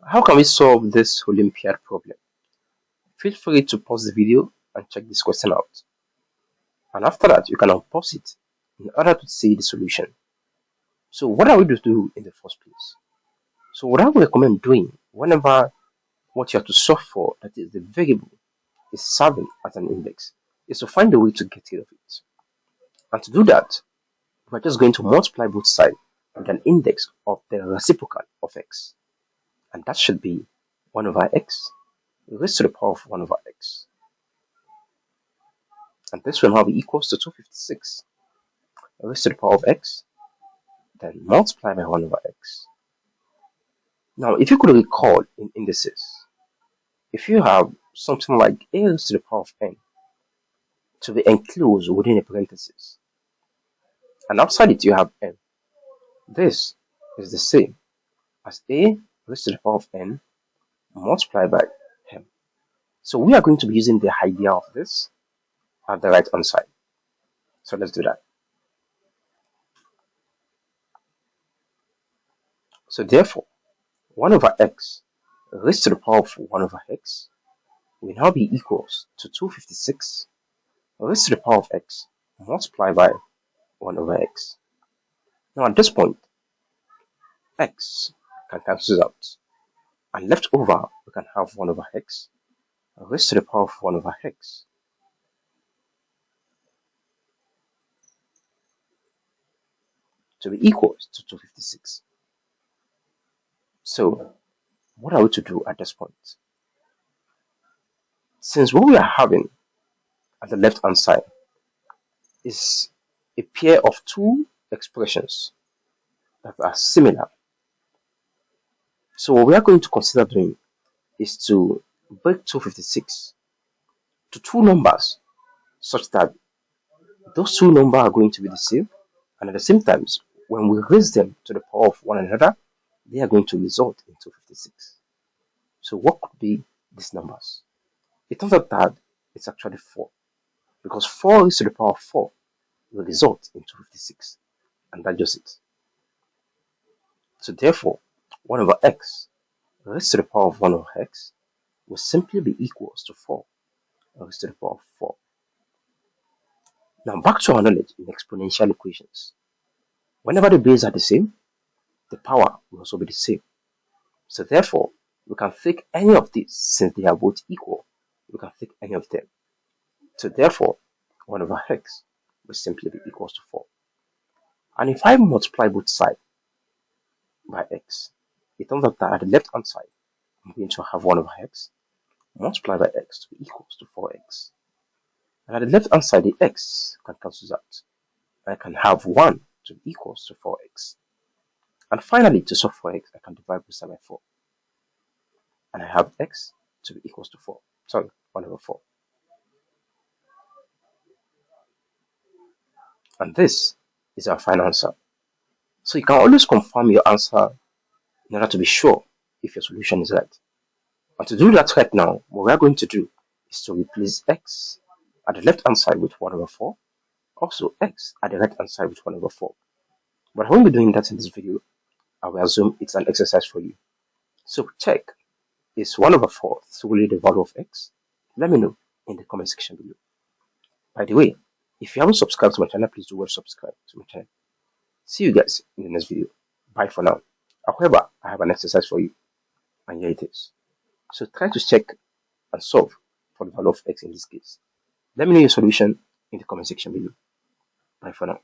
How can we solve this Olympiad problem? Feel free to pause the video and check this question out. And after that, you can unpause it in order to see the solution. So what are we to do in the first place? So what I would recommend doing whenever what you have to solve for, that is the variable, is serving as an index, is to find a way to get rid of it. And to do that, we're just going to multiply both sides with an index of the reciprocal of x. And that should be 1 over x raised to the power of 1 over x. And this will now be equals to 256 raised to the power of x, then multiply by 1 over x. Now, if you could recall in indices, if you have something like a raised to the power of n to be enclosed within a parenthesis, and outside it you have n, this is the same as a raised to the power of n multiplied by m. So we are going to be using the idea of this at the right hand side. So let's do that. So therefore, 1 over x raised to the power of 1 over x will now be equals to 256 raised to the power of x multiplied by 1 over x. Now at this point, x can cancel out, and left over we can have 1 over x raised to the power of 1 over x. To be equals to 256. So what are we to do at this point? Since what we are having at the left hand side is a pair of two expressions that are similar, so what we are going to consider doing is to break 256 to two numbers such that those two numbers are going to be the same, and at the same time, when we raise them to the power of one another, they are going to result in 256. So what could be these numbers? It turns out that it's actually 4, because 4 raised to the power of 4 will result in 256, and that's just it. So therefore, 1 over x raised to the power of 1 over x will simply be equals to 4 raised to the power of 4. Now back to our knowledge in exponential equations. Whenever the bases are the same, the power will also be the same. So therefore, we can take any of these since they are both equal. We can take any of them. So therefore, 1 over x will simply be equals to 4. And if I multiply both sides by x, it turns out that at the left hand side, I'm going to have 1 over x multiplied by x to be equals to 4x. And at the left hand side, the x can cancel out. I can have 1 to be equals to 4x. And finally, to solve for x, I can divide both sides by 4. And I have x to be equals to 4. Sorry, 1 over 4. And this is our final answer. So you can always confirm your answer in order to be sure if your solution is right. And to do that right now, what we are going to do is to replace x at the left hand side with 1 over 4. Also x at the right hand side with 1 over 4. But I won't be doing that in this video. I will assume it's an exercise for you. So check, is 1 over 4 solely the value of x? Let me know in the comment section below. By the way, if you haven't subscribed to my channel, please do well subscribe to my channel. See you guys in the next video. Bye for now. However, I have an exercise for you, and here it is. So try to check and solve for the value of x in this case. Let me know your solution in the comment section below. Bye for now.